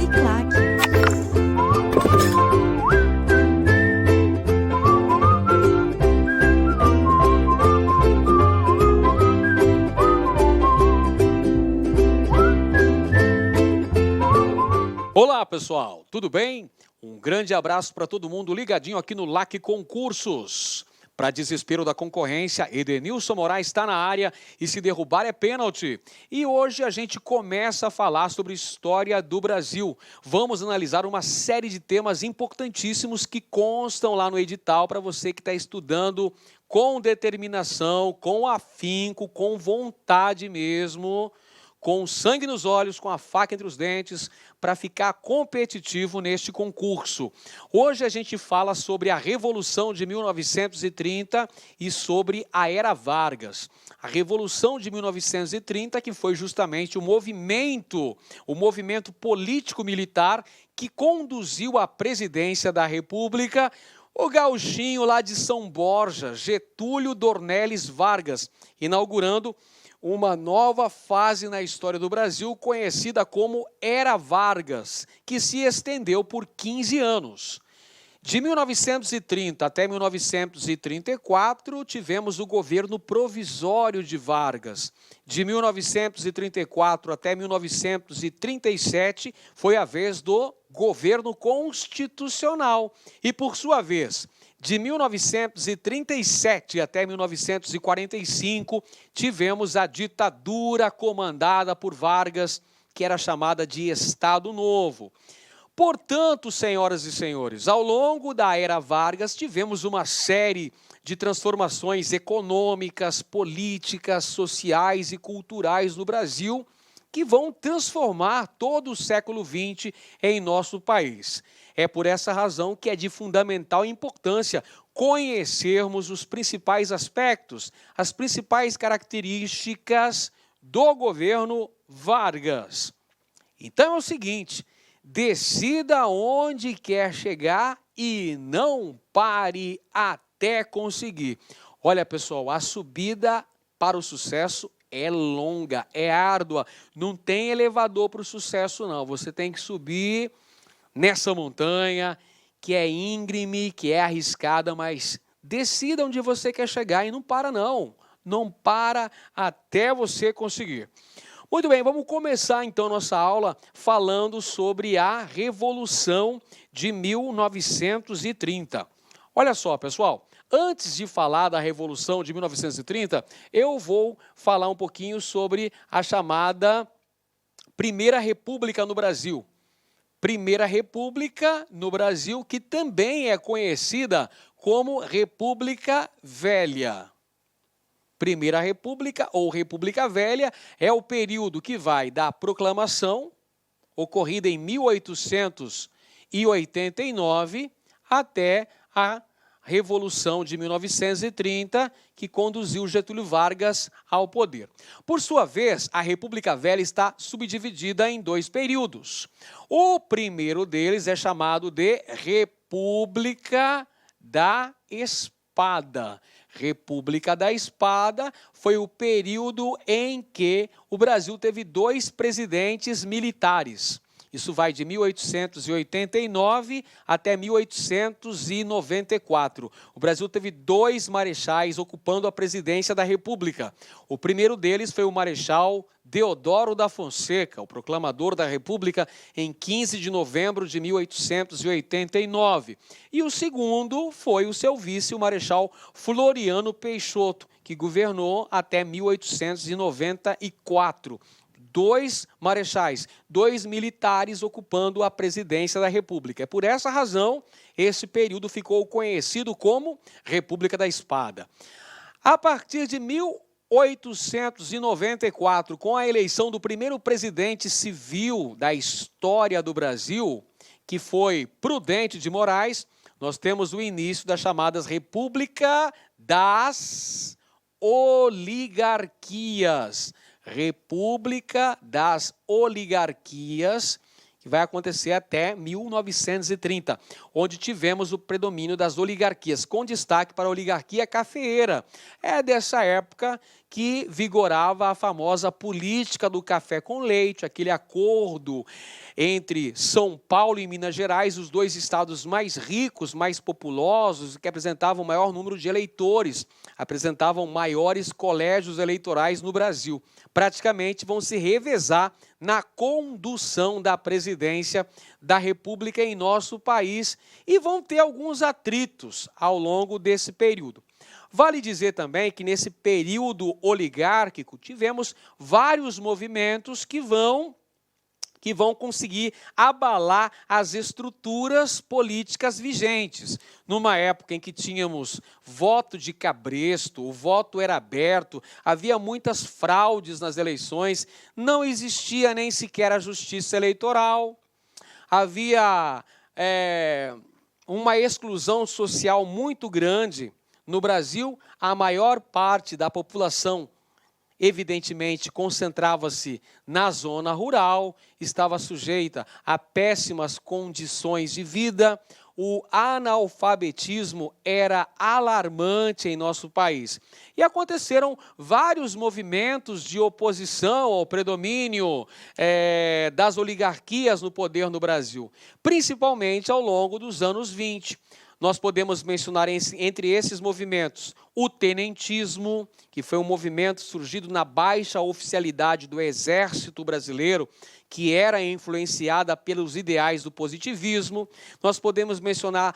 Uniclac. Olá, pessoal, tudo bem? Um grande abraço para todo mundo ligadinho aqui no LAC Concursos. Para desespero da concorrência, Edenilson Moraes está na área e se derrubar é pênalti. E hoje a gente começa a falar sobre história do Brasil. Vamos analisar uma série de temas importantíssimos que constam lá no edital para você que está estudando com determinação, com afinco, com vontade mesmo, com sangue nos olhos, com a faca entre os dentes, para ficar competitivo neste concurso. Hoje a gente fala sobre a Revolução de 1930 e sobre a Era Vargas. A Revolução de 1930, que foi justamente o movimento político-militar que conduziu à presidência da República o gauchinho lá de São Borja, Getúlio Dornelles Vargas, inaugurando uma nova fase na história do Brasil, conhecida como Era Vargas, que se estendeu por 15 anos. De 1930 até 1934, tivemos o governo provisório de Vargas. De 1934 até 1937, foi a vez do governo constitucional. E, por sua vez, de 1937 até 1945, tivemos a ditadura comandada por Vargas, que era chamada de Estado Novo. Portanto, senhoras e senhores, ao longo da Era Vargas, tivemos uma série de transformações econômicas, políticas, sociais e culturais no Brasil, que vão transformar todo o século XX em nosso país. É por essa razão que é de fundamental importância conhecermos os principais aspectos, as principais características do governo Vargas. Então é o seguinte, decida onde quer chegar e não pare até conseguir. Olha, pessoal, a subida para o sucesso é longa, é árdua, não tem elevador para o sucesso não, você tem que subir nessa montanha, que é íngreme, que é arriscada, mas decida onde você quer chegar e não para não. Não para até você conseguir. Muito bem, vamos começar então nossa aula falando sobre a Revolução de 1930. Olha só, pessoal, antes de falar da Revolução de 1930, eu vou falar um pouquinho sobre a chamada Primeira República no Brasil. Primeira República no Brasil, que também é conhecida como República Velha. Primeira República ou República Velha é o período que vai da proclamação, ocorrida em 1889, até a Revolução de 1930, que conduziu Getúlio Vargas ao poder. Por sua vez, a República Velha está subdividida em dois períodos. O primeiro deles é chamado de República da Espada. República da Espada foi o período em que o Brasil teve dois presidentes militares. Isso vai de 1889 até 1894. O Brasil teve dois marechais ocupando a presidência da República. O primeiro deles foi o Marechal Deodoro da Fonseca, o proclamador da República, em 15 de novembro de 1889. E o segundo foi o seu vice, o Marechal Floriano Peixoto, que governou até 1894. Dois marechais, dois militares ocupando a presidência da República. É por essa razão esse período ficou conhecido como República da Espada. A partir de 1894, com a eleição do primeiro presidente civil da história do Brasil, que foi Prudente de Moraes, nós temos o início das chamadas República das Oligarquias. República das Oligarquias, que vai acontecer até 1930, onde tivemos o predomínio das oligarquias, com destaque para a oligarquia cafeeira. É dessa época que vigorava a famosa política do café com leite, aquele acordo entre São Paulo e Minas Gerais, os dois estados mais ricos, mais populosos, que apresentavam o maior número de eleitores, apresentavam maiores colégios eleitorais no Brasil. Praticamente vão se revezar na condução da presidência da República em nosso país e vão ter alguns atritos ao longo desse período. Vale dizer também que nesse período oligárquico tivemos vários movimentos que vão conseguir abalar as estruturas políticas vigentes. Numa época em que tínhamos voto de cabresto, o voto era aberto, havia muitas fraudes nas eleições, não existia nem sequer a justiça eleitoral, havia uma exclusão social muito grande. No Brasil, a maior parte da população evidentemente, concentrava-se na zona rural, estava sujeita a péssimas condições de vida, o analfabetismo era alarmante em nosso país. E aconteceram vários movimentos de oposição ao predomínio das oligarquias no poder no Brasil, principalmente ao longo dos anos 20. Nós podemos mencionar entre esses movimentos o tenentismo, que foi um movimento surgido na baixa oficialidade do Exército Brasileiro, que era influenciada pelos ideais do positivismo. Nós podemos mencionar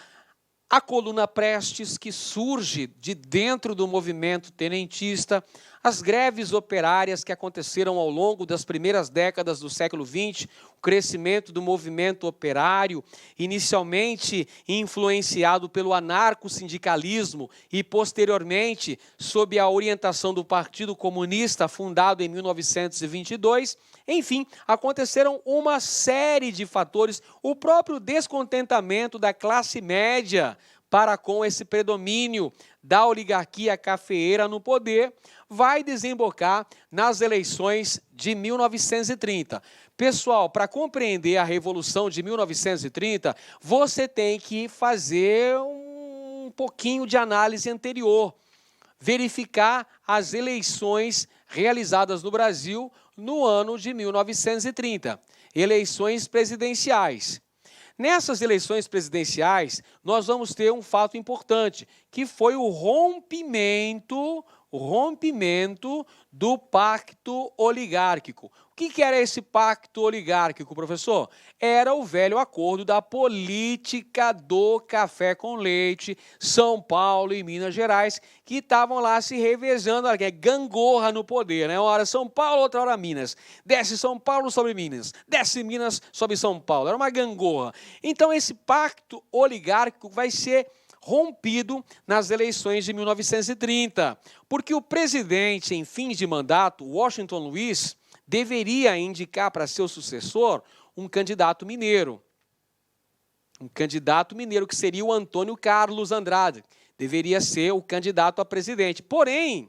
a Coluna Prestes, que surge de dentro do movimento tenentista, as greves operárias que aconteceram ao longo das primeiras décadas do século XX, o crescimento do movimento operário, inicialmente influenciado pelo anarcossindicalismo e, posteriormente, sob a orientação do Partido Comunista, fundado em 1922. Enfim, aconteceram uma série de fatores, o próprio descontentamento da classe média para com esse predomínio da oligarquia cafeeira no poder, vai desembocar nas eleições de 1930. Pessoal, para compreender a Revolução de 1930, você tem que fazer um pouquinho de análise anterior, verificar as eleições realizadas no Brasil no ano de 1930, eleições presidenciais. Nessas eleições presidenciais, nós vamos ter um fato importante, que foi o rompimento do pacto oligárquico. O que era esse pacto oligárquico, professor? Era o velho acordo da política do café com leite, São Paulo e Minas Gerais, que estavam lá se revezando, gangorra no poder, né? Uma hora São Paulo, outra hora Minas. Desce São Paulo sobre Minas, desce Minas sobre São Paulo. Era uma gangorra. Então, esse pacto oligárquico vai ser rompido nas eleições de 1930, porque o presidente em fins de mandato, Washington Luiz, deveria indicar para seu sucessor um candidato mineiro. Um candidato mineiro que seria o Antônio Carlos Andrade. Deveria ser o candidato a presidente. Porém,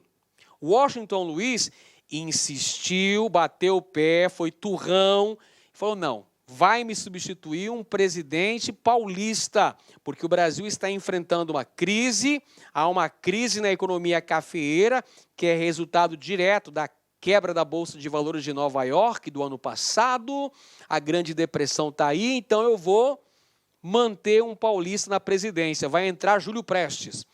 Washington Luiz insistiu, bateu o pé, foi turrão, falou, não, vai me substituir um presidente paulista, porque o Brasil está enfrentando uma crise, há uma crise na economia cafeeira, que é resultado direto da quebra da Bolsa de Valores de Nova York do ano passado, a Grande Depressão está aí, então eu vou manter um paulista na presidência, vai entrar Júlio Prestes.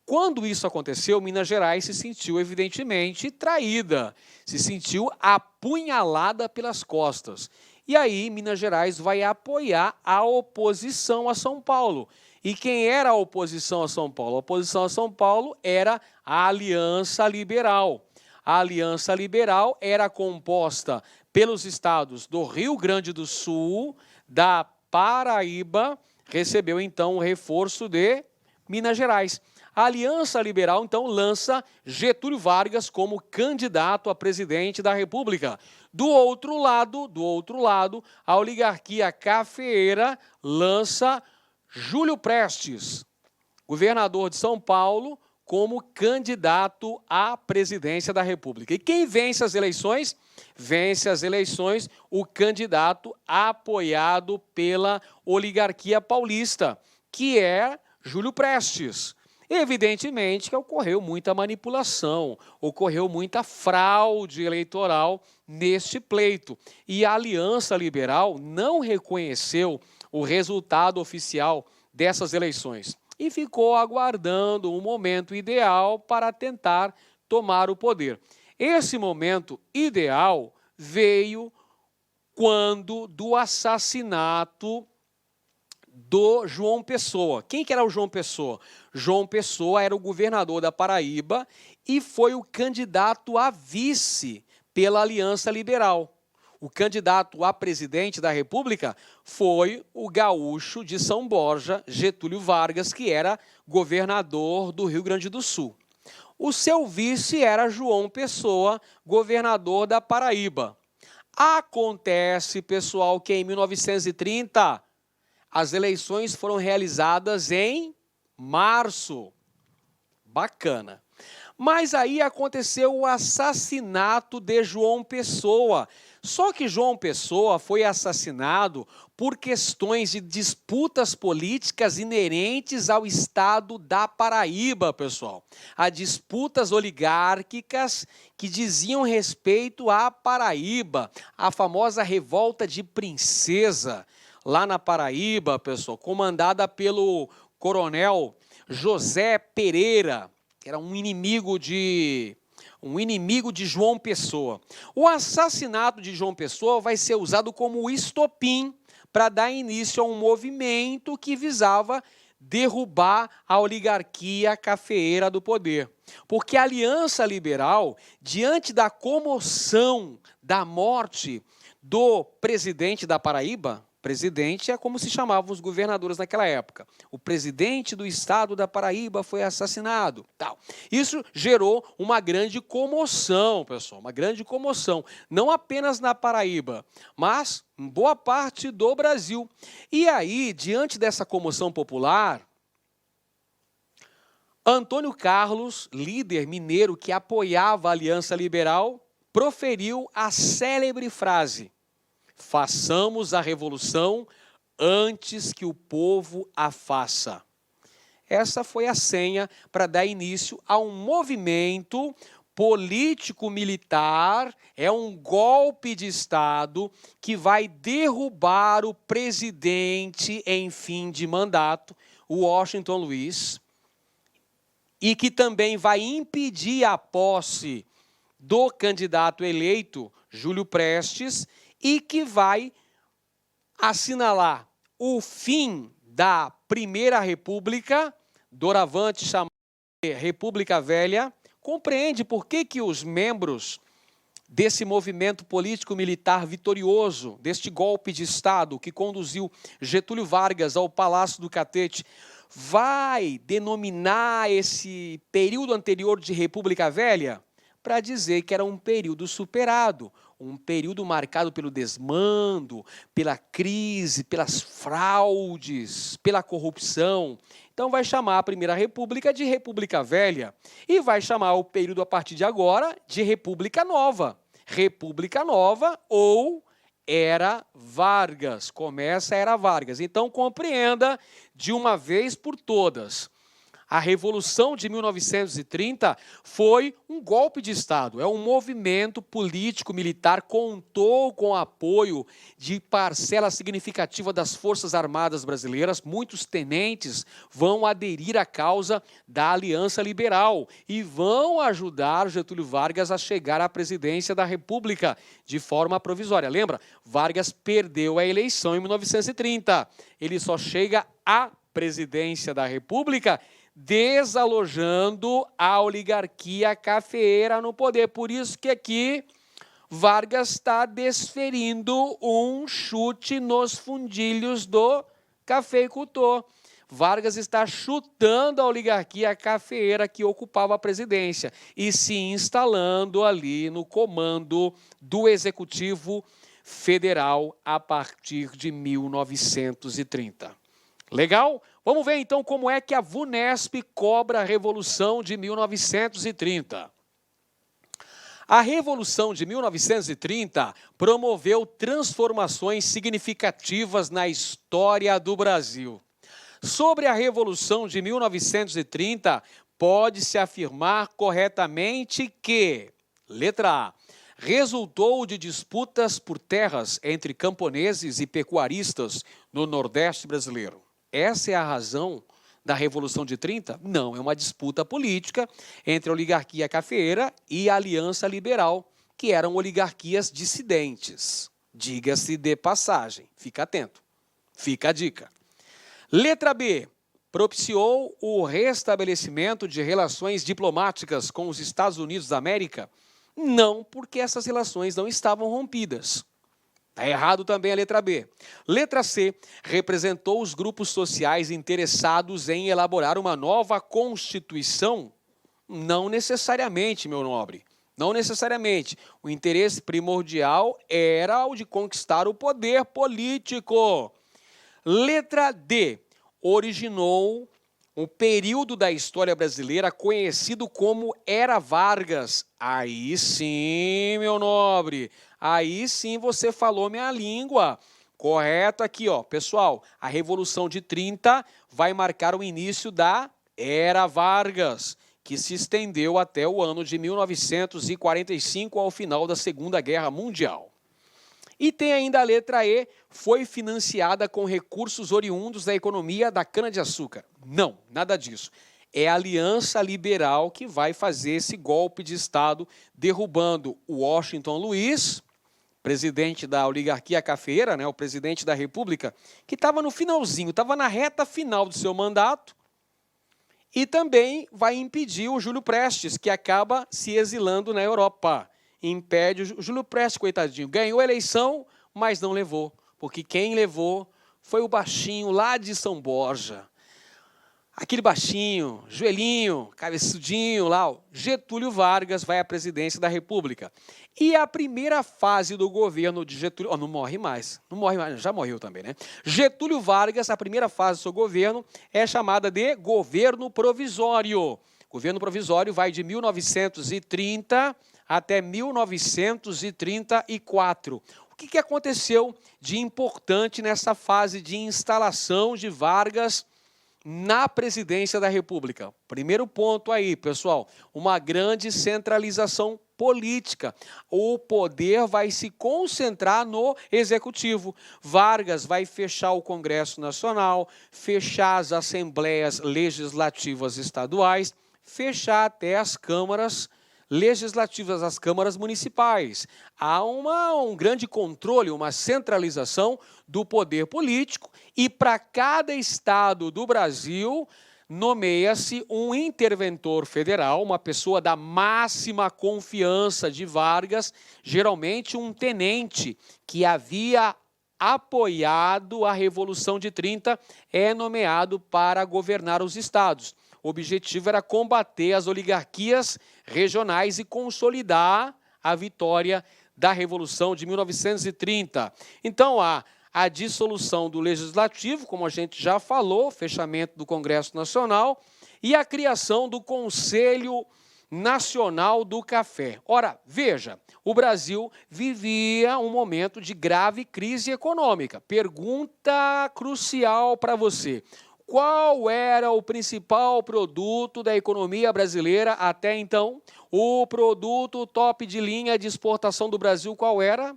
Quando isso aconteceu, Minas Gerais se sentiu evidentemente traída, se sentiu apunhalada pelas costas. E aí, Minas Gerais vai apoiar a oposição a São Paulo. E quem era a oposição a São Paulo? A oposição a São Paulo era a Aliança Liberal. A Aliança Liberal era composta pelos estados do Rio Grande do Sul, da Paraíba, recebeu então o reforço de Minas Gerais. A Aliança Liberal, então, lança Getúlio Vargas como candidato a presidente da República. Do outro lado, a oligarquia cafeeira lança Júlio Prestes, governador de São Paulo, como candidato à presidência da República. E quem vence as eleições? Vence as eleições o candidato apoiado pela oligarquia paulista, que é Júlio Prestes. Evidentemente que ocorreu muita manipulação, ocorreu muita fraude eleitoral neste pleito. E a Aliança Liberal não reconheceu o resultado oficial dessas eleições e ficou aguardando um momento ideal para tentar tomar o poder. Esse momento ideal veio quando do assassinato do João Pessoa. Quem que era o João Pessoa? João Pessoa era o governador da Paraíba e foi o candidato a vice pela Aliança Liberal. O candidato a presidente da República foi o gaúcho de São Borja, Getúlio Vargas, que era governador do Rio Grande do Sul. O seu vice era João Pessoa, governador da Paraíba. Acontece, pessoal, que em 1930 as eleições foram realizadas em março. Bacana. Mas aí aconteceu o assassinato de João Pessoa. Só que João Pessoa foi assassinado por questões de disputas políticas inerentes ao estado da Paraíba, pessoal. Há disputas oligárquicas que diziam respeito à Paraíba, a famosa revolta de Princesa, lá na Paraíba, pessoal, comandada pelo coronel José Pereira, que era um inimigo de João Pessoa. O assassinato de João Pessoa vai ser usado como estopim para dar início a um movimento que visava derrubar a oligarquia cafeeira do poder. Porque a Aliança Liberal, diante da comoção da morte do presidente da Paraíba, presidente é como se chamavam os governadores naquela época. O presidente do estado da Paraíba foi assassinado. Tal. Isso gerou uma grande comoção, pessoal, uma grande comoção. Não apenas na Paraíba, mas em boa parte do Brasil. E aí, diante dessa comoção popular, Antônio Carlos, líder mineiro que apoiava a Aliança Liberal, proferiu a célebre frase: façamos a revolução antes que o povo a faça. Essa foi a senha para dar início a um movimento político-militar, é um golpe de Estado que vai derrubar o presidente em fim de mandato, o Washington Luiz, e que também vai impedir a posse do candidato eleito, Júlio Prestes, e que vai assinalar o fim da Primeira República, doravante chamada República Velha. Compreende por que os membros desse movimento político-militar vitorioso, deste golpe de Estado que conduziu Getúlio Vargas ao Palácio do Catete, vai denominar esse período anterior de República Velha? Para dizer que era um período superado, um período marcado pelo desmando, pela crise, pelas fraudes, pela corrupção. Então vai chamar a Primeira República de República Velha e vai chamar o período a partir de agora de República Nova. República Nova ou Era Vargas. Começa a Era Vargas. Então compreenda de uma vez por todas. A Revolução de 1930 foi um golpe de Estado, é um movimento político-militar, contou com o apoio de parcela significativa das Forças Armadas brasileiras. Muitos tenentes vão aderir à causa da Aliança Liberal e vão ajudar Getúlio Vargas a chegar à presidência da República de forma provisória. Lembra? Vargas perdeu a eleição em 1930. Ele só chega à presidência da República desalojando a oligarquia cafeeira no poder. Por isso que aqui Vargas está desferindo um chute nos fundilhos do cafeicultor. Vargas está chutando a oligarquia cafeeira que ocupava a presidência e se instalando ali no comando do Executivo Federal a partir de 1930. Legal? Vamos ver então como é que a VUNESP cobra a Revolução de 1930. A Revolução de 1930 promoveu transformações significativas na história do Brasil. Sobre a Revolução de 1930, pode-se afirmar corretamente que, letra A, resultou de disputas por terras entre camponeses e pecuaristas no Nordeste brasileiro. Essa é a razão da Revolução de 30? Não, é uma disputa política entre a oligarquia cafeeira e a Aliança Liberal, que eram oligarquias dissidentes. Diga-se de passagem, fica atento, fica a dica. Letra B, propiciou o restabelecimento de relações diplomáticas com os Estados Unidos da América? Não, porque essas relações não estavam rompidas. Está errado também a letra B. Letra C, representou os grupos sociais interessados em elaborar uma nova Constituição? Não necessariamente, meu nobre. Não necessariamente. O interesse primordial era o de conquistar o poder político. Letra D, originou um período da história brasileira conhecido como Era Vargas. Aí sim, meu nobre, aí sim você falou minha língua. Correto aqui, ó. Pessoal, a Revolução de 30 vai marcar o início da Era Vargas, que se estendeu até o ano de 1945, ao final da Segunda Guerra Mundial. E tem ainda a letra E, foi financiada com recursos oriundos da economia da cana-de-açúcar. Não, nada disso. É a Aliança Liberal que vai fazer esse golpe de Estado, derrubando o Washington Luiz, presidente da oligarquia cafeeira, né, o presidente da República, que estava no finalzinho, estava na reta final do seu mandato, e também vai impedir o Júlio Prestes, que acaba se exilando na Europa. Impede o Júlio Prestes, coitadinho, ganhou a eleição, mas não levou, porque quem levou foi o baixinho lá de São Borja. Aquele baixinho, joelhinho, cabeçudinho lá, Getúlio Vargas vai à presidência da República. E a primeira fase do governo de Getúlio... não morre mais, já morreu também, né? Getúlio Vargas, a primeira fase do seu governo é chamada de governo provisório. O governo provisório vai de 1930 até 1934. O que aconteceu de importante nessa fase de instalação de Vargas na presidência da República? Primeiro ponto aí, pessoal, uma grande centralização política. O poder vai se concentrar no executivo. Vargas vai fechar o Congresso Nacional, fechar as assembleias legislativas estaduais, fechar até as câmaras legislativas, as câmaras municipais. Há um grande controle, uma centralização do poder político, e para cada estado do Brasil nomeia-se um interventor federal, uma pessoa da máxima confiança de Vargas, geralmente um tenente que havia apoiado a Revolução de 30, é nomeado para governar os estados. O objetivo era combater as oligarquias regionais e consolidar a vitória da Revolução de 1930. Então, a dissolução do Legislativo, como a gente já falou, fechamento do Congresso Nacional e a criação do Conselho Nacional do Café. Ora, veja, o Brasil vivia um momento de grave crise econômica. Pergunta crucial para você. Qual era o principal produto da economia brasileira até então? O produto top de linha de exportação do Brasil, qual era?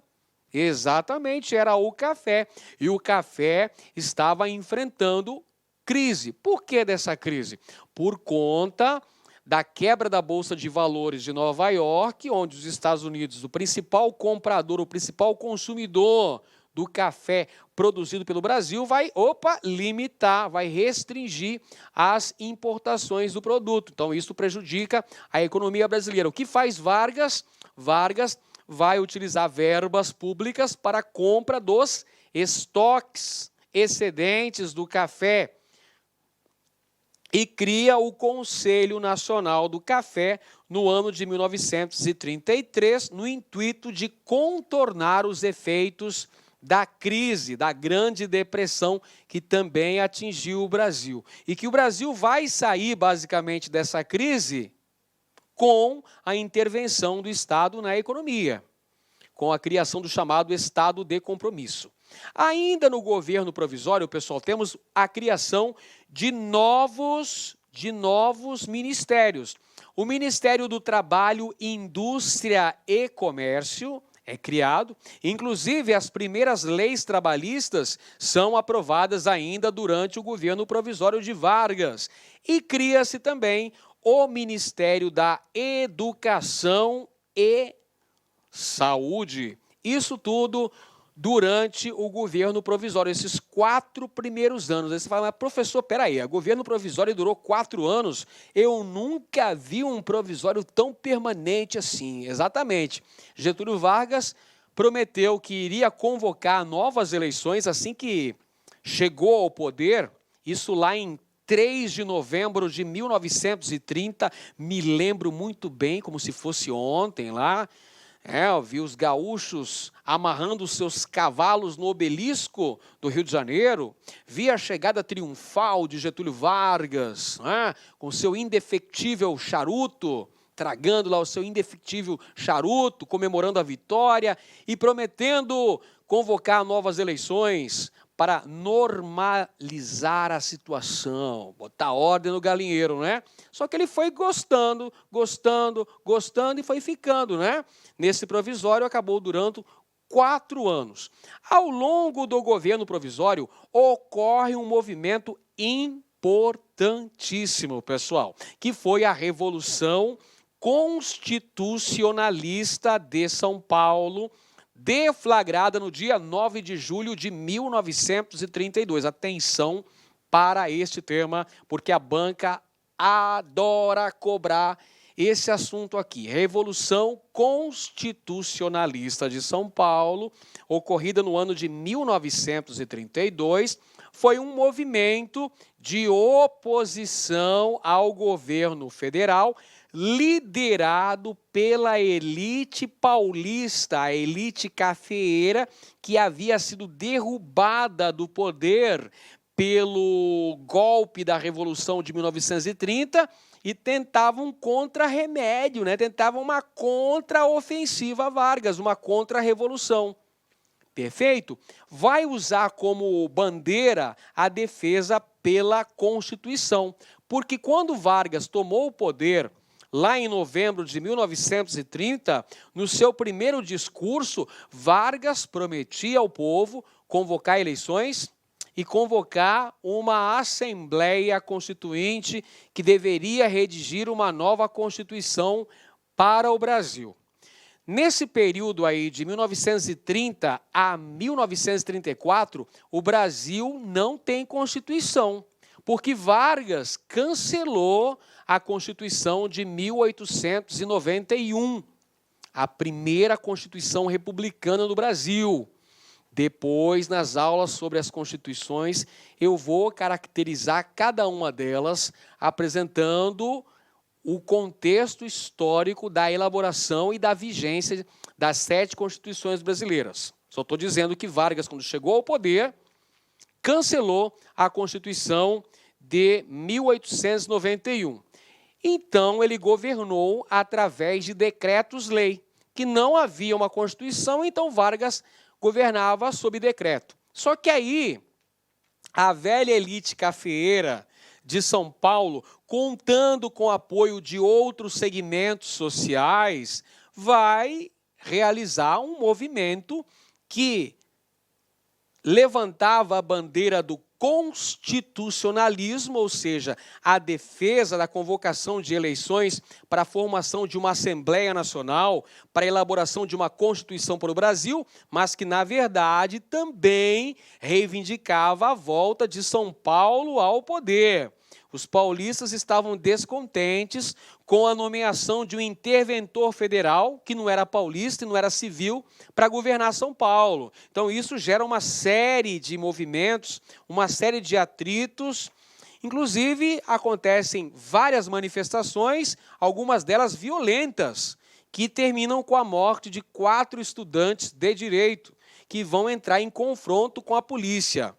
Exatamente, era o café. E o café estava enfrentando crise. Por que dessa crise? Por conta da quebra da Bolsa de Valores de Nova York, onde os Estados Unidos, o principal comprador, o principal consumidor do café produzido pelo Brasil, vai limitar, vai restringir as importações do produto. Então, isso prejudica a economia brasileira. O que faz Vargas? Vargas vai utilizar verbas públicas para a compra dos estoques excedentes do café e cria o Conselho Nacional do Café no ano de 1933, no intuito de contornar os efeitos da crise, da Grande Depressão, que também atingiu o Brasil. E que o Brasil vai sair, basicamente, dessa crise com a intervenção do Estado na economia, com a criação do chamado Estado de Compromisso. Ainda no governo provisório, pessoal, temos a criação de novos ministérios. O Ministério do Trabalho, Indústria e Comércio é criado. Inclusive, as primeiras leis trabalhistas são aprovadas ainda durante o governo provisório de Vargas. E cria-se também o Ministério da Educação e Saúde. Isso tudo durante o governo provisório, esses 4 primeiros anos. Aí você fala, mas professor, peraí, o governo provisório durou 4 anos? Eu nunca vi um provisório tão permanente assim. Exatamente. Getúlio Vargas prometeu que iria convocar novas eleições assim que chegou ao poder, isso lá em 3 de novembro de 1930, me lembro muito bem, como se fosse ontem lá. Eu vi os gaúchos amarrando seus cavalos no obelisco do Rio de Janeiro, vi a chegada triunfal de Getúlio Vargas, com seu indefectível charuto, tragando lá o seu indefectível charuto, comemorando a vitória e prometendo convocar novas eleições para normalizar a situação, botar ordem no galinheiro, né? Só que ele foi gostando e foi ficando, né? Nesse provisório acabou durando 4 anos. Ao longo do governo provisório, ocorre um movimento importantíssimo, pessoal, que foi a Revolução Constitucionalista de São Paulo, deflagrada no dia 9 de julho de 1932. Atenção para este tema, porque a banca adora cobrar esse assunto aqui. Revolução Constitucionalista de São Paulo, ocorrida no ano de 1932, foi um movimento de oposição ao governo federal, liderado pela elite paulista, a elite cafeeira, que havia sido derrubada do poder pelo golpe da Revolução de 1930 e tentavam um contra-remédio, né? Tentavam uma contra-ofensiva a Vargas, uma contra-revolução. Perfeito? Vai usar como bandeira a defesa pela Constituição, porque quando Vargas tomou o poder, lá em novembro de 1930, no seu primeiro discurso, Vargas prometia ao povo convocar eleições e convocar uma Assembleia Constituinte que deveria redigir uma nova Constituição para o Brasil. Nesse período aí de 1930 a 1934, o Brasil não tem Constituição, porque Vargas cancelou a Constituição de 1891, a primeira Constituição republicana do Brasil. Depois, nas aulas sobre as constituições, eu vou caracterizar cada uma delas, apresentando o contexto histórico da elaboração e da vigência das 7 constituições brasileiras. Só estou dizendo que Vargas, quando chegou ao poder, cancelou a Constituição de 1891. Então, ele governou através de decretos-lei, que não havia uma Constituição, então Vargas governava sob decreto. Só que aí, a velha elite cafeeira de São Paulo, contando com o apoio de outros segmentos sociais, vai realizar um movimento que levantava a bandeira do constitucionalismo, ou seja, a defesa da convocação de eleições para a formação de uma Assembleia Nacional, para a elaboração de uma Constituição para o Brasil, mas que, na verdade, também reivindicava a volta de São Paulo ao poder. Os paulistas estavam descontentes com a nomeação de um interventor federal, que não era paulista e não era civil, para governar São Paulo. Então, isso gera uma série de movimentos, uma série de atritos. Inclusive, acontecem várias manifestações, algumas delas violentas, que terminam com a morte de 4 estudantes de direito, que vão entrar em confronto com a polícia.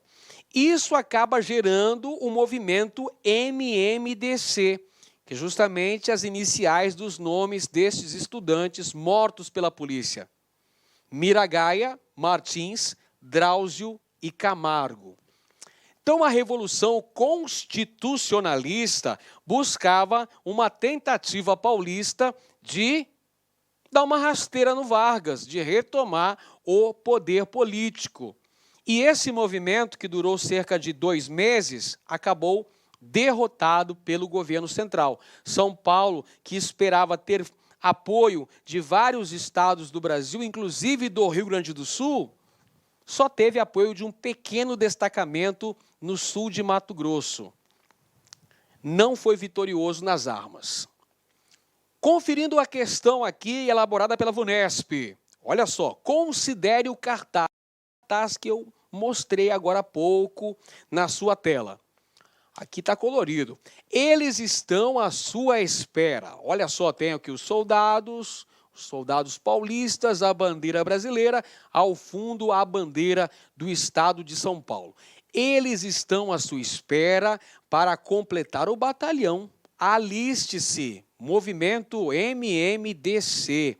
Isso acaba gerando o movimento MMDC, que é justamente as iniciais dos nomes destes estudantes mortos pela polícia. Miragaia, Martins, Drauzio e Camargo. Então, a Revolução Constitucionalista buscava uma tentativa paulista de dar uma rasteira no Vargas, de retomar o poder político. E esse movimento, que durou cerca de 2 meses, acabou derrotado pelo governo central. São Paulo, que esperava ter apoio de vários estados do Brasil, inclusive do Rio Grande do Sul, só teve apoio de um pequeno destacamento no sul de Mato Grosso. Não foi vitorioso nas armas. Conferindo a questão aqui elaborada pela VUNESP, olha só, considere o cartaz que eu mostrei agora há pouco na sua tela. Aqui está colorido. Eles estão à sua espera. Olha só, tem aqui os soldados paulistas, a bandeira brasileira, ao fundo a bandeira do estado de São Paulo. Eles estão à sua espera para completar o batalhão. Aliste-se, movimento MMDC.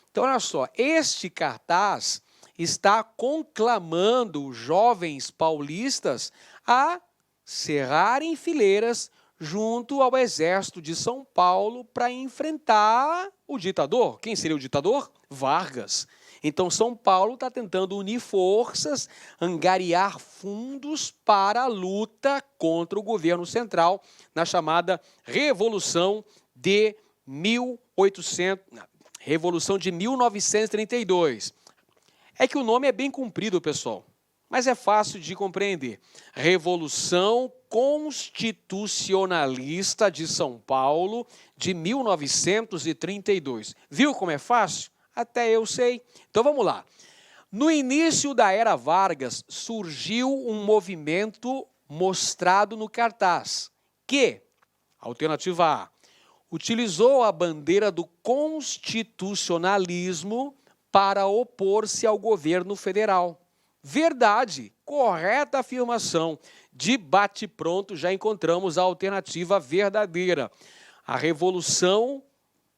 Então, olha só, este cartaz está conclamando os jovens paulistas a cerrarem fileiras junto ao exército de São Paulo para enfrentar o ditador. Quem seria o ditador? Vargas. Então, São Paulo está tentando unir forças, angariar fundos para a luta contra o governo central na chamada Revolução de 1932. É que o nome é bem comprido, pessoal, mas é fácil de compreender. Revolução Constitucionalista de São Paulo de 1932. Viu como é fácil? Até eu sei. Então vamos lá. No início da era Vargas, surgiu um movimento mostrado no cartaz, que, alternativa A, utilizou a bandeira do constitucionalismo para opor-se ao governo federal. Verdade, correta afirmação. De bate-pronto já encontramos a alternativa verdadeira. A Revolução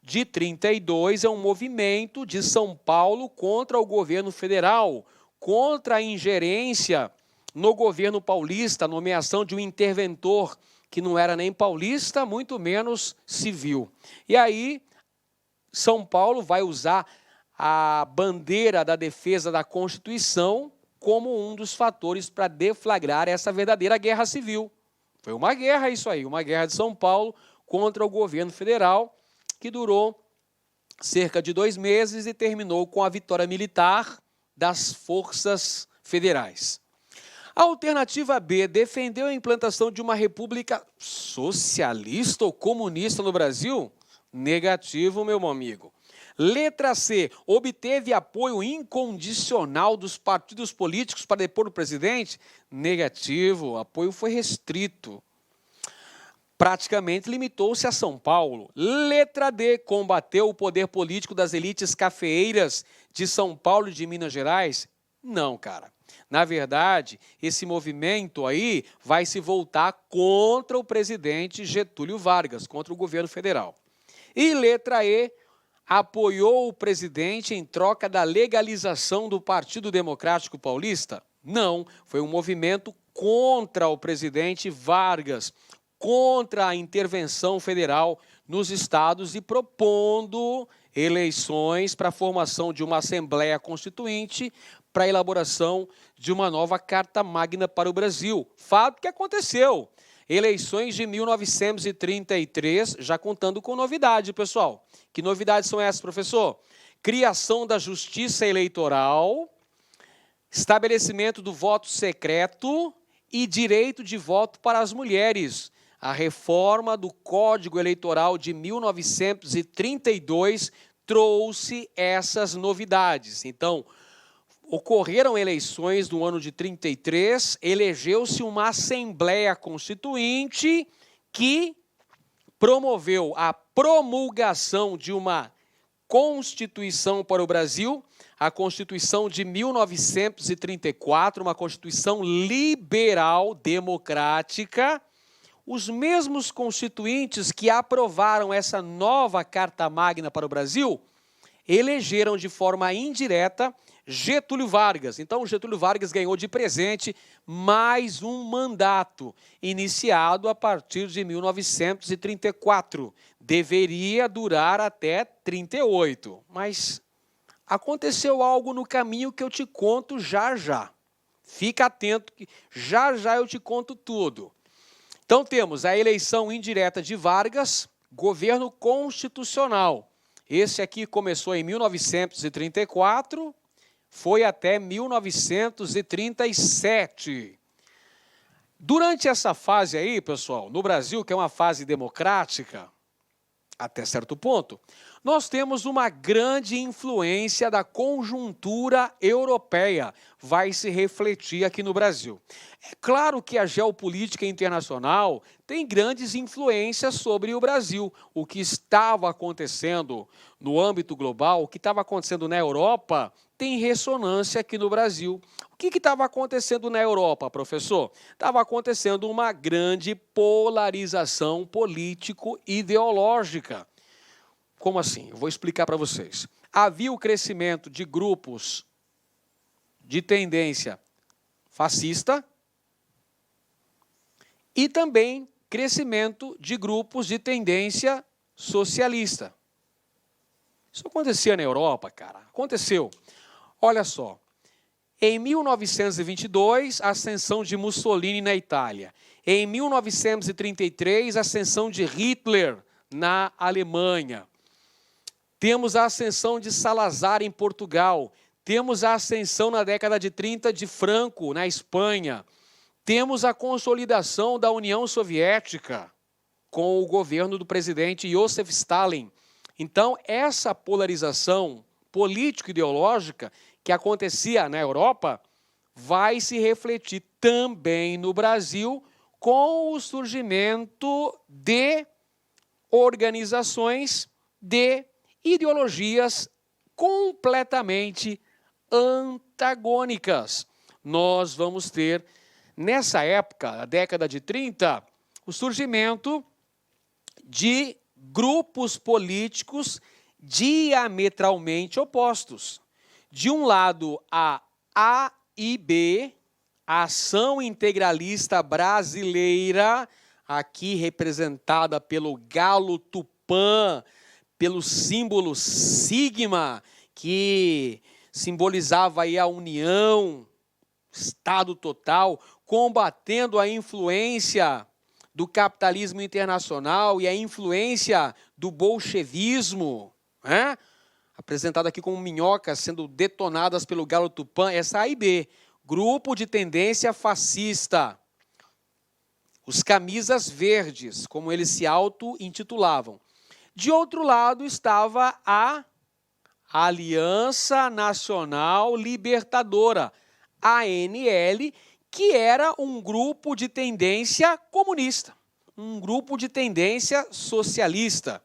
de 32 é um movimento de São Paulo contra o governo federal, contra a ingerência no governo paulista, a nomeação de um interventor que não era nem paulista, muito menos civil. E aí, São Paulo vai usar a bandeira da defesa da Constituição como um dos fatores para deflagrar essa verdadeira guerra civil. Foi uma guerra isso aí, uma guerra de São Paulo contra o governo federal, que durou cerca de 2 meses e terminou com a vitória militar das forças federais. A alternativa B defendeu a implantação de uma república socialista ou comunista no Brasil? Negativo, meu amigo. Letra C, obteve apoio incondicional dos partidos políticos para depor o presidente? Negativo, o apoio foi restrito. Praticamente limitou-se a São Paulo. Letra D, combateu o poder político das elites cafeeiras de São Paulo e de Minas Gerais? Não, cara. Na verdade, esse movimento aí vai se voltar contra o presidente Getúlio Vargas, contra o governo federal. E letra E, apoiou o presidente em troca da legalização do Partido Democrático Paulista? Não, foi um movimento contra o presidente Vargas, contra a intervenção federal nos estados e propondo eleições para a formação de uma Assembleia Constituinte para a elaboração de uma nova Carta Magna para o Brasil. Fato que aconteceu. Eleições de 1933, já contando com novidade, pessoal. Que novidades são essas, professor? Criação da Justiça Eleitoral, estabelecimento do voto secreto e direito de voto para as mulheres. A reforma do Código Eleitoral de 1932 trouxe essas novidades. Então, ocorreram eleições no ano de 33, elegeu-se uma Assembleia Constituinte que promoveu a promulgação de uma Constituição para o Brasil, a Constituição de 1934, uma Constituição liberal, democrática. Os mesmos constituintes que aprovaram essa nova Carta Magna para o Brasil elegeram de forma indireta Getúlio Vargas. Então, Getúlio Vargas ganhou de presente mais um mandato, iniciado a partir de 1934. Deveria durar até 38, mas aconteceu algo no caminho que eu te conto já já. Fica atento que já já eu te conto tudo. Então temos a eleição indireta de Vargas, governo constitucional. Esse aqui começou em 1934, foi até 1937. Durante essa fase aí, pessoal, no Brasil, que é uma fase democrática, até certo ponto, nós temos uma grande influência da conjuntura europeia, vai se refletir aqui no Brasil. É claro que a geopolítica internacional tem grandes influências sobre o Brasil. O que estava acontecendo no âmbito global, o que estava acontecendo na Europa, tem ressonância aqui no Brasil. O que estava acontecendo na Europa, professor? Estava acontecendo uma grande polarização político-ideológica. Como assim? Eu vou explicar para vocês. Havia o crescimento de grupos de tendência fascista e também crescimento de grupos de tendência socialista. Isso acontecia na Europa, cara. Aconteceu. Olha só. Em 1922, a ascensão de Mussolini na Itália. Em 1933, a ascensão de Hitler na Alemanha. Temos a ascensão de Salazar em Portugal. Temos a ascensão na década de 30 de Franco na Espanha. Temos a consolidação da União Soviética com o governo do presidente Joseph Stalin. Então, essa polarização político-ideológica que acontecia na Europa vai se refletir também no Brasil com o surgimento de organizações de ideologias completamente antagônicas. Nós vamos ter, nessa época, a década de 30, o surgimento de grupos políticos diametralmente opostos. De um lado, a AIB, a Ação Integralista Brasileira, aqui representada pelo galo tupã, pelo símbolo sigma, que simbolizava aí a união, Estado total, combatendo a influência do capitalismo internacional e a influência do bolchevismo, né? Apresentado aqui como minhocas sendo detonadas pelo galo tupã, essa AIB, grupo de tendência fascista. Os camisas verdes, como eles se auto-intitulavam. De outro lado estava a Aliança Nacional Libertadora, ANL, que era um grupo de tendência comunista, um grupo de tendência socialista,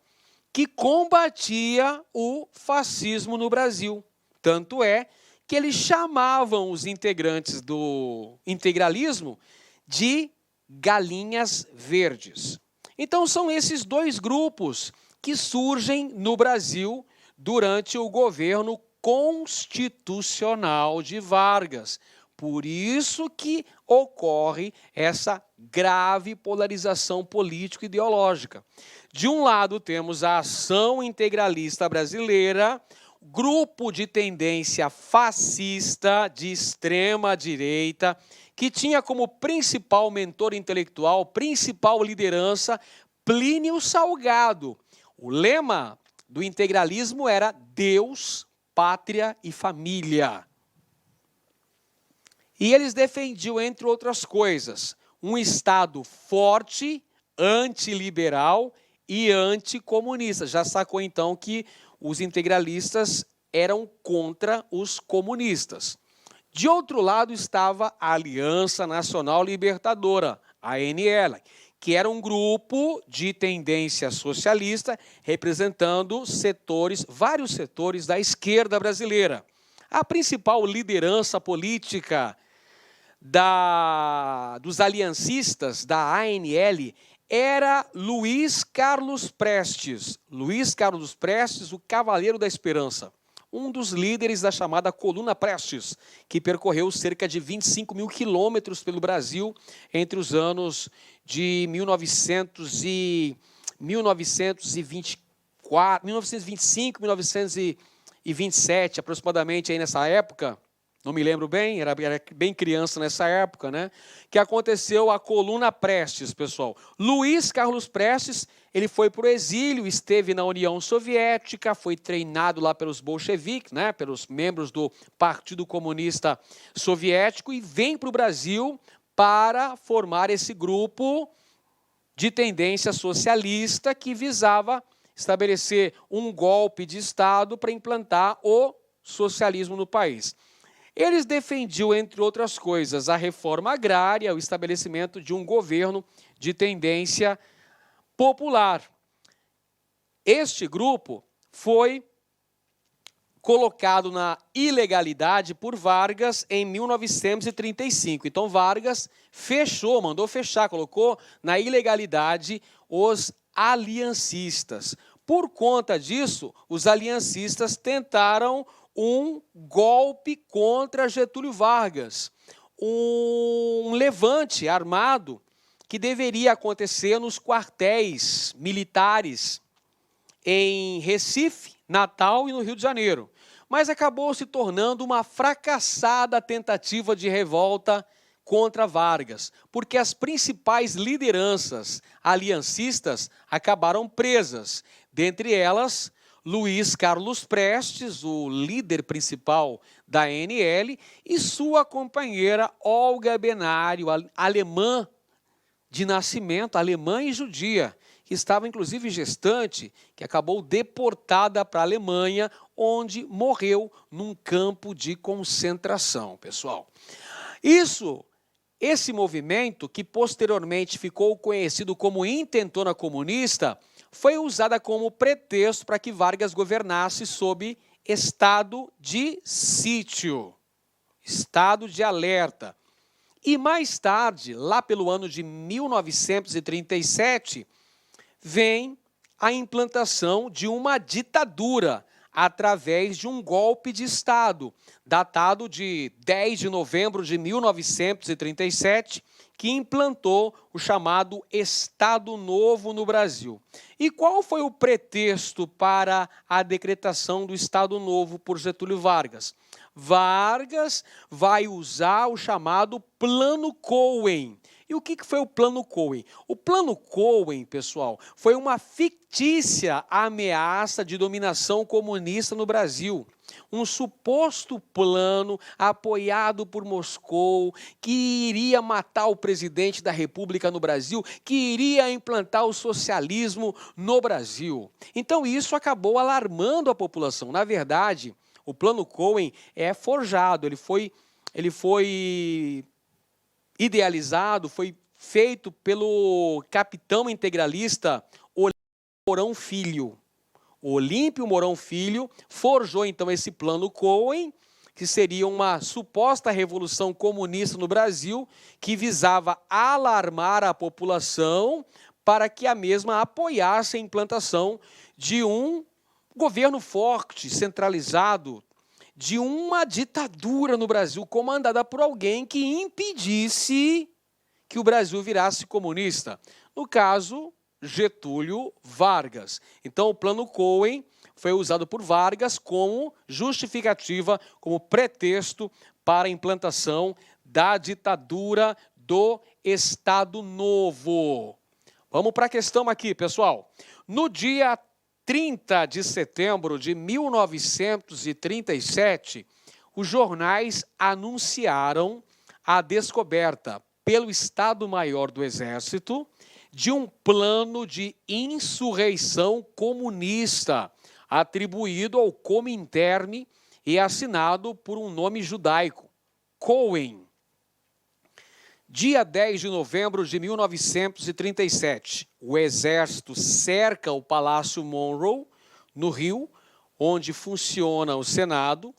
que combatia o fascismo no Brasil. Tanto é que eles chamavam os integrantes do integralismo de galinhas verdes. Então são esses dois grupos que surgem no Brasil durante o governo constitucional de Vargas. Por isso que ocorre essa grave polarização político-ideológica. De um lado temos a Ação Integralista Brasileira, grupo de tendência fascista de extrema direita, que tinha como principal mentor intelectual, principal liderança, Plínio Salgado. O lema do integralismo era Deus, Pátria e Família. E eles defendiam, entre outras coisas, um Estado forte, antiliberal e anticomunista. Já sacou, então, que os integralistas eram contra os comunistas. De outro lado estava a Aliança Nacional Libertadora, a ANL, que era um grupo de tendência socialista representando setores, vários setores da esquerda brasileira. A principal liderança política dos aliancistas da ANL era Luiz Carlos Prestes. Luiz Carlos Prestes, o Cavaleiro da Esperança. um dos líderes da chamada Coluna Prestes, que percorreu cerca de 25 mil quilômetros pelo Brasil entre os anos de 1925, 1927, aproximadamente aí nessa época. Não me lembro bem, era bem criança nessa época, né? Que aconteceu a Coluna Prestes, pessoal. Luiz Carlos Prestes, ele foi para o exílio, esteve na União Soviética, foi treinado lá pelos bolcheviques, né? Pelos membros do Partido Comunista Soviético e vem para o Brasil para formar esse grupo de tendência socialista que visava estabelecer um golpe de Estado para implantar o socialismo no país. Eles defendiam, entre outras coisas, a reforma agrária, o estabelecimento de um governo de tendência popular. Este grupo foi colocado na ilegalidade por Vargas em 1935. Então, Vargas mandou fechar, colocou na ilegalidade os aliancistas. Por conta disso, os aliancistas tentaram um golpe contra Getúlio Vargas, um levante armado que deveria acontecer nos quartéis militares em Recife, Natal e no Rio de Janeiro, mas acabou se tornando uma fracassada tentativa de revolta contra Vargas, porque as principais lideranças aliancistas acabaram presas, dentre elas Luiz Carlos Prestes, o líder principal da ANL, e sua companheira Olga Benário, alemã de nascimento, alemã e judia, que estava inclusive gestante, que acabou deportada para a Alemanha, onde morreu num campo de concentração, pessoal. Esse movimento, que posteriormente ficou conhecido como Intentona Comunista, foi usada como pretexto para que Vargas governasse sob estado de sítio, estado de alerta. E mais tarde, lá pelo ano de 1937, vem a implantação de uma ditadura através de um golpe de Estado, datado de 10 de novembro de 1937, que implantou o chamado Estado Novo no Brasil. E qual foi o pretexto para a decretação do Estado Novo por Getúlio Vargas? Vargas vai usar o chamado Plano Cohen. E o que foi o Plano Cohen? O Plano Cohen, pessoal, foi uma fictícia ameaça de dominação comunista no Brasil. Um suposto plano apoiado por Moscou, que iria matar o presidente da República no Brasil, que iria implantar o socialismo no Brasil. Então isso acabou alarmando a população. Na verdade, o Plano Cohen é forjado, ele foi idealizado, foi feito pelo capitão integralista Olímpio Mourão Filho. O Olímpio Mourão Filho forjou então esse Plano Cohen, que seria uma suposta revolução comunista no Brasil, que visava alarmar a população para que a mesma apoiasse a implantação de um governo forte, centralizado, de uma ditadura no Brasil comandada por alguém que impedisse que o Brasil virasse comunista. No caso, Getúlio Vargas. Então, o Plano Cohen foi usado por Vargas como justificativa, como pretexto para a implantação da ditadura do Estado Novo. Vamos para a questão aqui, pessoal. No dia 30 de setembro de 1937, os jornais anunciaram a descoberta pelo Estado-Maior do Exército de um plano de insurreição comunista atribuído ao Comintern e assinado por um nome judaico, Cohen. Dia 10 de novembro de 1937, o Exército cerca o Palácio Monroe, no Rio, onde funciona o Senado.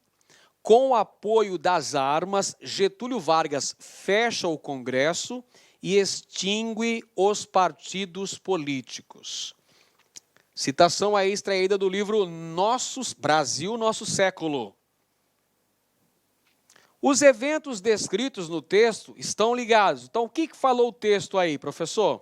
Com o apoio das armas, Getúlio Vargas fecha o Congresso e extingue os partidos políticos. Citação aí extraída do livro Brasil, Nosso Século. Os eventos descritos no texto estão ligados. Então, o que falou o texto aí, professor?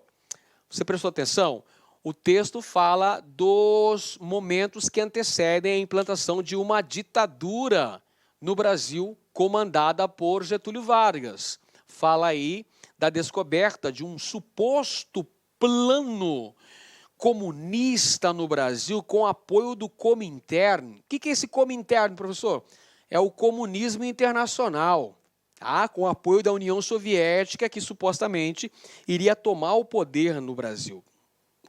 Você prestou atenção? O texto fala dos momentos que antecedem a implantação de uma ditadura no Brasil, comandada por Getúlio Vargas. Fala aí da descoberta de um suposto plano comunista no Brasil com apoio do Comintern. O que é esse Comintern, professor? É o comunismo internacional, tá? Com apoio da União Soviética, que supostamente iria tomar o poder no Brasil.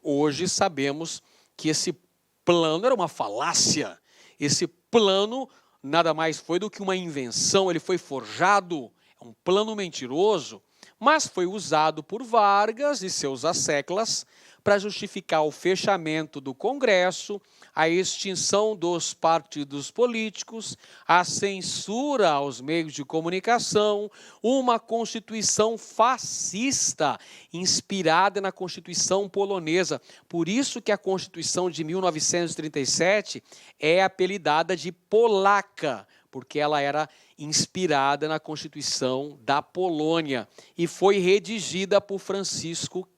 Hoje sabemos que esse plano era uma falácia. Esse plano nada mais foi do que uma invenção, ele foi forjado, é um plano mentiroso, mas foi usado por Vargas e seus asseclas para justificar o fechamento do Congresso, a extinção dos partidos políticos, a censura aos meios de comunicação, uma Constituição fascista, inspirada na Constituição polonesa. Por isso que a Constituição de 1937 é apelidada de polaca, porque ela era inspirada na Constituição da Polônia e foi redigida por Francisco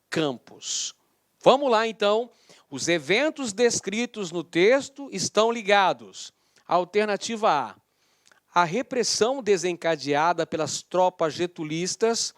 Campos. Vamos lá, então. Os eventos descritos no texto estão ligados. Alternativa A. A repressão desencadeada pelas tropas getulistas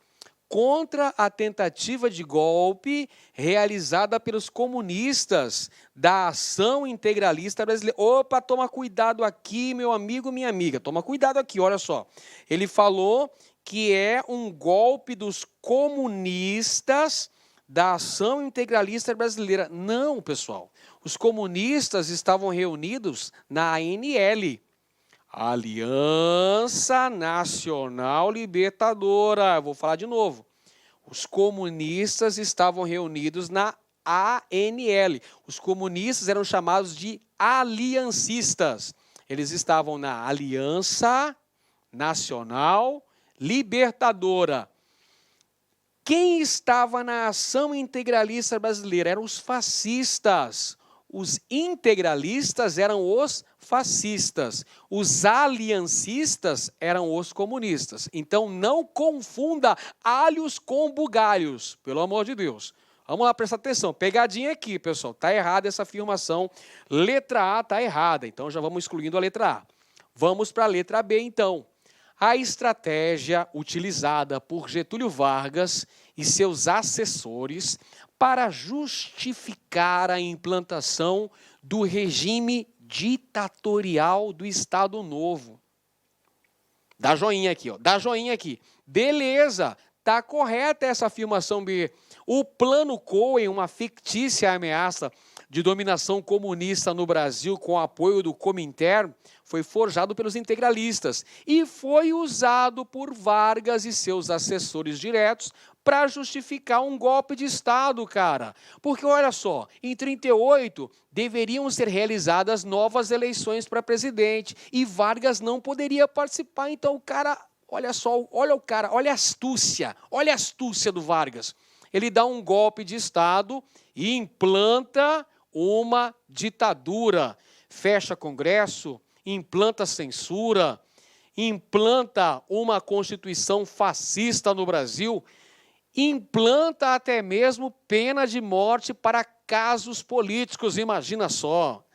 contra a tentativa de golpe realizada pelos comunistas da Ação Integralista Brasileira. Opa, toma cuidado aqui, meu amigo, minha amiga. Toma cuidado aqui, olha só. Ele falou que é um golpe dos comunistas da Ação Integralista Brasileira. Não, pessoal. Os comunistas estavam reunidos na ANL, Aliança Nacional Libertadora. Vou falar de novo. Os comunistas estavam reunidos na ANL. Os comunistas eram chamados de aliancistas. Eles estavam na Aliança Nacional Libertadora. Quem estava na Ação Integralista Brasileira? Eram os fascistas. Os integralistas eram os fascistas. Os aliancistas eram os comunistas. Então, não confunda alhos com bugalhos, pelo amor de Deus. Vamos lá, prestar atenção. Pegadinha aqui, pessoal. Está errada essa afirmação. Letra A está errada. Então, já vamos excluindo a letra A. Vamos para a letra B, então. A estratégia utilizada por Getúlio Vargas e seus assessores para justificar a implantação do regime ditatorial do Estado Novo. Dá joinha aqui, ó. Dá joinha aqui. Beleza, tá correta essa afirmação B. O Plano Cohen, uma fictícia ameaça de dominação comunista no Brasil com apoio do Comintern, foi forjado pelos integralistas e foi usado por Vargas e seus assessores diretos para justificar um golpe de Estado, cara. Porque, olha só, em 38 deveriam ser realizadas novas eleições para presidente e Vargas não poderia participar. Então, o cara, olha só, olha o cara, olha a astúcia do Vargas. Ele dá um golpe de Estado e implanta uma ditadura, fecha Congresso, implanta censura, implanta uma Constituição fascista no Brasil, implanta até mesmo pena de morte para casos políticos. Imagina só,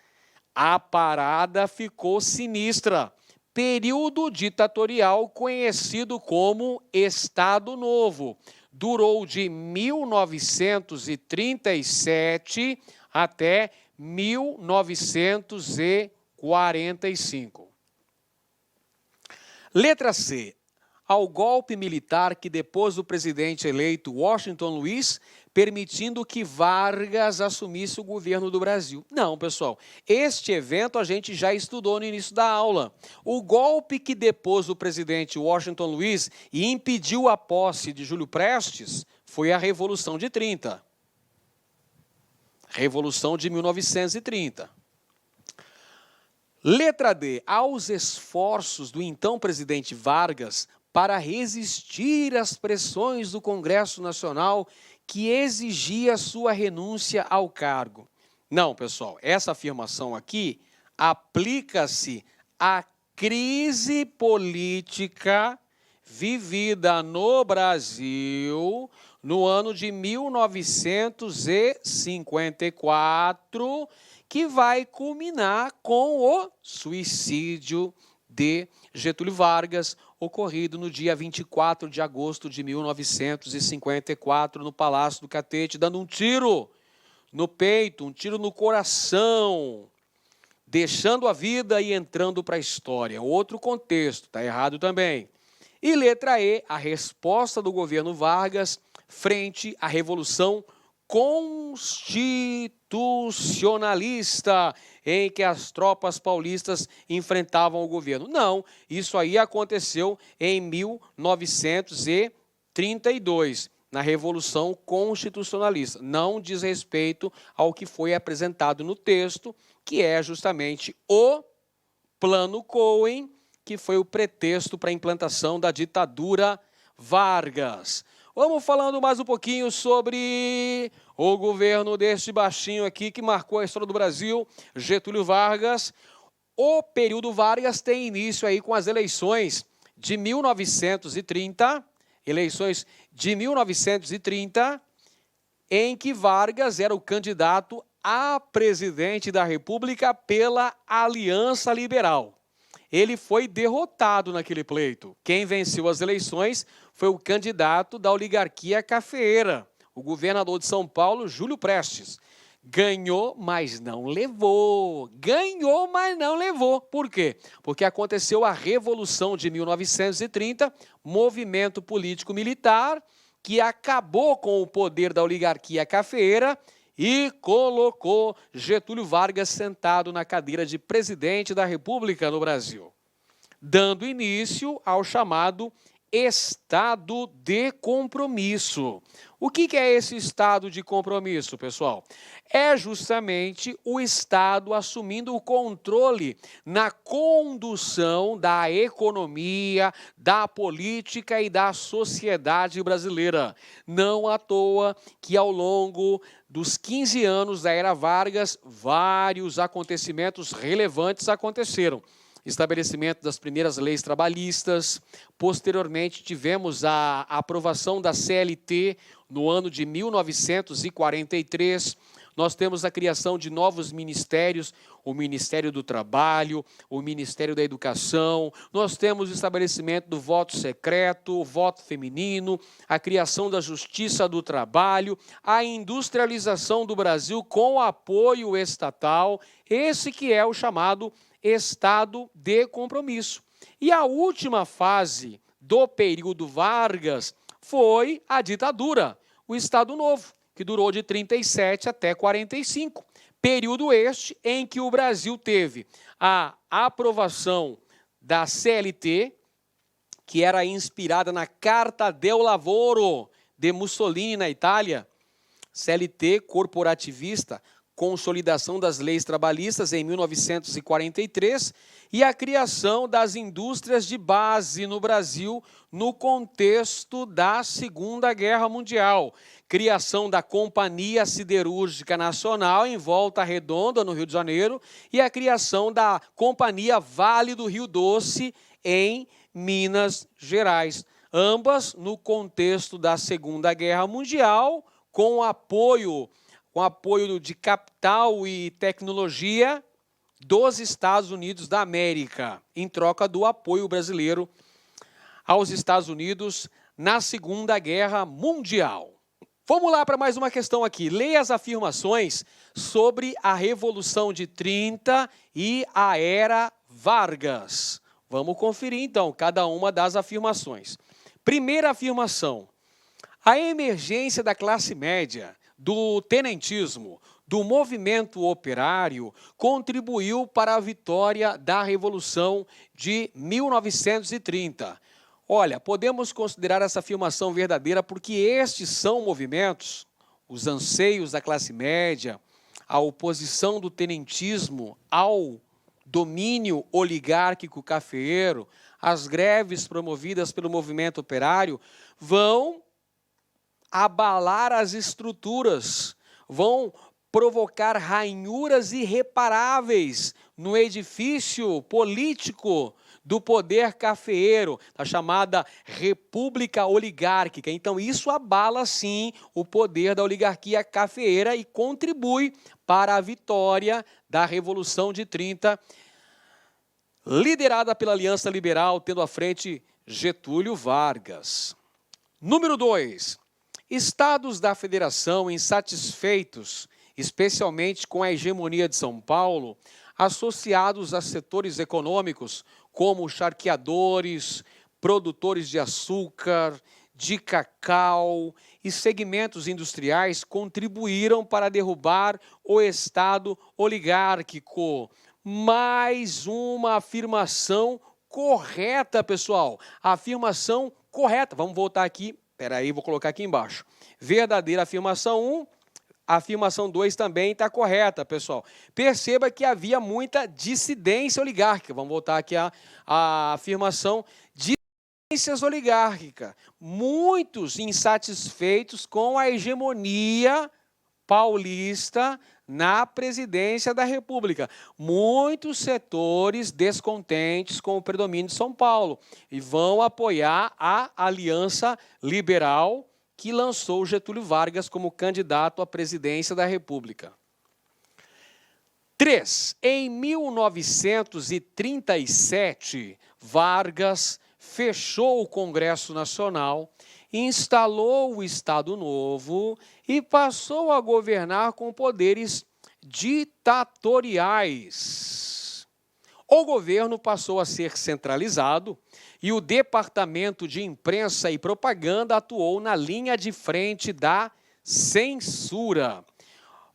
a parada ficou sinistra. Período ditatorial conhecido como Estado Novo. Durou de 1937 até 1945. Letra C. Ao golpe militar que depôs o presidente eleito Washington Luiz, permitindo que Vargas assumisse o governo do Brasil. Não, pessoal, este evento a gente já estudou no início da aula. O golpe que depôs o presidente Washington Luiz e impediu a posse de Júlio Prestes foi a Revolução de 30. Revolução de 1930. Letra D. Aos esforços do então presidente Vargas para resistir às pressões do Congresso Nacional que exigia sua renúncia ao cargo. Não, pessoal, essa afirmação aqui aplica-se à crise política vivida no Brasil no ano de 1954, que vai culminar com o suicídio de Getúlio Vargas, ocorrido no dia 24 de agosto de 1954, no Palácio do Catete, dando um tiro no peito, um tiro no coração, deixando a vida e entrando para a história. Outro contexto, está errado também. E letra E, a resposta do governo Vargas frente à Revolução Constitucionalista, em que as tropas paulistas enfrentavam o governo. Não, isso aí aconteceu em 1932, na Revolução Constitucionalista. Não diz respeito ao que foi apresentado no texto, que é justamente o Plano Cohen, que foi o pretexto para a implantação da ditadura Vargas. Vamos falando mais um pouquinho sobre o governo deste baixinho aqui que marcou a história do Brasil, Getúlio Vargas. O período Vargas tem início aí com as eleições de 1930, em que Vargas era o candidato a presidente da República pela Aliança Liberal. Ele foi derrotado naquele pleito. Quem venceu as eleições foi o candidato da oligarquia cafeeira, o governador de São Paulo, Júlio Prestes. Ganhou, mas não levou. Ganhou, mas não levou. Por quê? Porque aconteceu a Revolução de 1930, movimento político-militar, que acabou com o poder da oligarquia cafeeira e colocou Getúlio Vargas sentado na cadeira de presidente da República no Brasil, dando início ao chamado Estado de Compromisso. O que é esse estado de compromisso, pessoal? É justamente o Estado assumindo o controle na condução da economia, da política e da sociedade brasileira. Não à toa que ao longo dos 15 anos da era Vargas, vários acontecimentos relevantes aconteceram. Estabelecimento das primeiras leis trabalhistas, posteriormente tivemos a aprovação da CLT no ano de 1943, nós temos a criação de novos ministérios, o Ministério do Trabalho, o Ministério da Educação, nós temos o estabelecimento do voto secreto, o voto feminino, a criação da Justiça do Trabalho, a industrialização do Brasil com apoio estatal, esse que é o chamado Estado de Compromisso. E a última fase do período Vargas foi a ditadura, o Estado Novo, que durou de 37 até 45. Período este em que o Brasil teve a aprovação da CLT, que era inspirada na Carta del Lavoro de Mussolini na Itália, CLT corporativista, consolidação das leis trabalhistas em 1943 e a criação das indústrias de base no Brasil no contexto da Segunda Guerra Mundial. Criação da Companhia Siderúrgica Nacional em Volta Redonda, no Rio de Janeiro, e a criação da Companhia Vale do Rio Doce em Minas Gerais. Ambas no contexto da Segunda Guerra Mundial, com apoio de capital e tecnologia dos Estados Unidos da América, em troca do apoio brasileiro aos Estados Unidos na Segunda Guerra Mundial. Vamos lá para mais uma questão aqui. Leia as afirmações sobre a Revolução de 30 e a Era Vargas. Vamos conferir, então, cada uma das afirmações. Primeira afirmação. A emergência da classe média, do tenentismo, do movimento operário, contribuiu para a vitória da Revolução de 1930. Olha, podemos considerar essa afirmação verdadeira porque estes são movimentos, os anseios da classe média, a oposição do tenentismo ao domínio oligárquico cafeeiro, as greves promovidas pelo movimento operário, vão abalar as estruturas, vão provocar ranhuras irreparáveis no edifício político do poder cafeeiro, da chamada república oligárquica. Então, isso abala, sim, o poder da oligarquia cafeeira e contribui para a vitória da Revolução de 30, liderada pela Aliança Liberal, tendo à frente Getúlio Vargas. Número 2. Estados da Federação insatisfeitos, especialmente com a hegemonia de São Paulo, associados a setores econômicos como charqueadores, produtores de açúcar, de cacau e segmentos industriais, contribuíram para derrubar o Estado oligárquico. Mais uma afirmação correta, pessoal. Afirmação correta. Vamos voltar aqui. Espera aí, vou colocar aqui embaixo. Verdadeira afirmação 1. Afirmação 2 também está correta, pessoal. Perceba que havia muita dissidência oligárquica. Vamos voltar aqui à afirmação dissidências oligárquicas. Muitos insatisfeitos com a hegemonia paulista na presidência da República. Muitos setores descontentes com o predomínio de São Paulo e vão apoiar a Aliança Liberal que lançou Getúlio Vargas como candidato à presidência da República. 3. Em 1937, Vargas fechou o Congresso Nacional, instalou o Estado Novo e passou a governar com poderes ditatoriais. O governo passou a ser centralizado e o Departamento de Imprensa e Propaganda atuou na linha de frente da censura.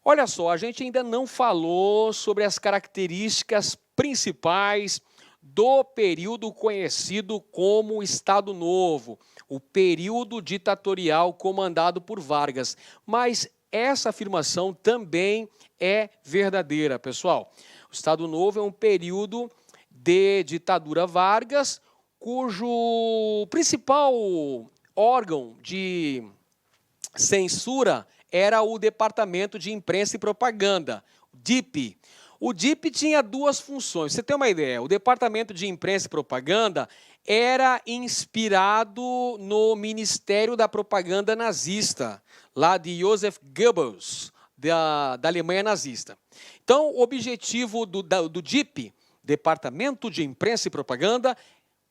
Olha só, a gente ainda não falou sobre as características principais do período conhecido como Estado Novo, o período ditatorial comandado por Vargas. Mas essa afirmação também é verdadeira, pessoal. O Estado Novo é um período de ditadura Vargas, cujo principal órgão de censura era o Departamento de Imprensa e Propaganda, o DIP. O DIP tinha duas funções. Você tem uma ideia, o Departamento de Imprensa e Propaganda era inspirado no Ministério da Propaganda nazista, lá de Joseph Goebbels, da Alemanha nazista. Então, o objetivo do DIP, Departamento de Imprensa e Propaganda,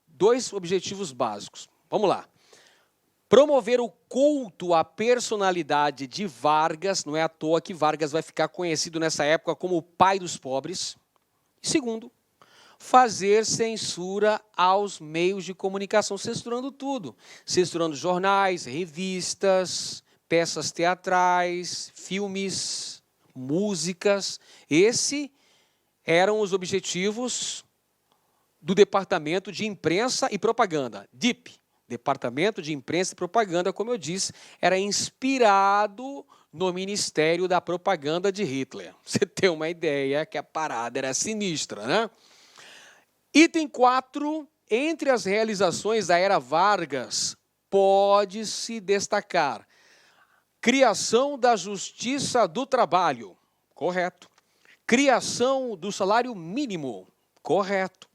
dois objetivos básicos. Vamos lá. Promover o culto à personalidade de Vargas, não é à toa que Vargas vai ficar conhecido nessa época como o pai dos pobres. E segundo, fazer censura aos meios de comunicação, censurando tudo. Censurando jornais, revistas, peças teatrais, filmes, músicas. Esses eram os objetivos do Departamento de Imprensa e Propaganda, DIP. Departamento de Imprensa e Propaganda, como eu disse, era inspirado no Ministério da Propaganda de Hitler. Você tem uma ideia que a parada era sinistra, né? Item 4, entre as realizações da era Vargas, pode-se destacar criação da Justiça do Trabalho, correto. Criação do salário mínimo, correto.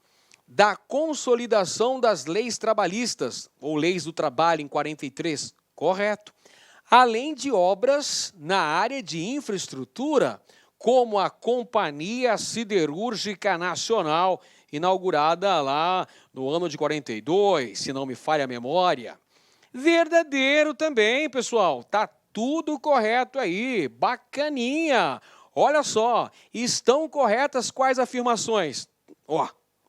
Da consolidação das leis trabalhistas, ou leis do trabalho em 43, correto. Além de obras na área de infraestrutura, como a Companhia Siderúrgica Nacional, inaugurada lá no ano de 42, se não me falha a memória. Verdadeiro também, pessoal, tá tudo correto aí, bacaninha. Olha só, estão corretas quais afirmações? Ó,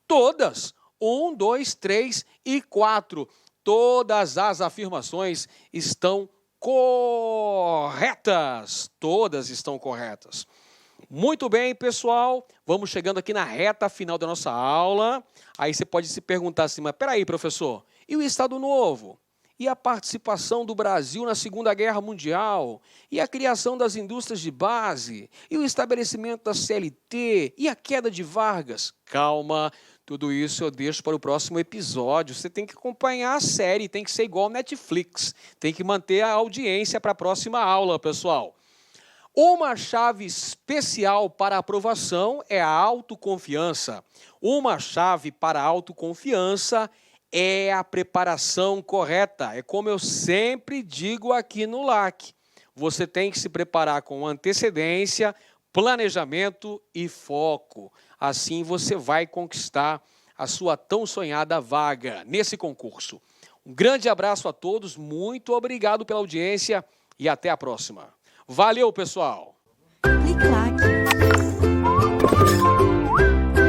todas, 1, 2, 3 e 4. Todas as afirmações estão corretas. Todas estão corretas. Muito bem, pessoal. Vamos chegando aqui na reta final da nossa aula. Aí você pode se perguntar assim, mas peraí, professor, e o Estado Novo? E a participação do Brasil na Segunda Guerra Mundial? E a criação das indústrias de base? E o estabelecimento da CLT? E a queda de Vargas? Calma. Tudo isso eu deixo para o próximo episódio. Você tem que acompanhar a série, tem que ser igual Netflix. Tem que manter a audiência para a próxima aula, pessoal. Uma chave especial para aprovação é a autoconfiança. Uma chave para a autoconfiança é a preparação correta. É como eu sempre digo aqui no LAC. Você tem que se preparar com antecedência, planejamento e foco. Assim você vai conquistar a sua tão sonhada vaga nesse concurso. Um grande abraço a todos, muito obrigado pela audiência e até a próxima. Valeu, pessoal! Clique lá.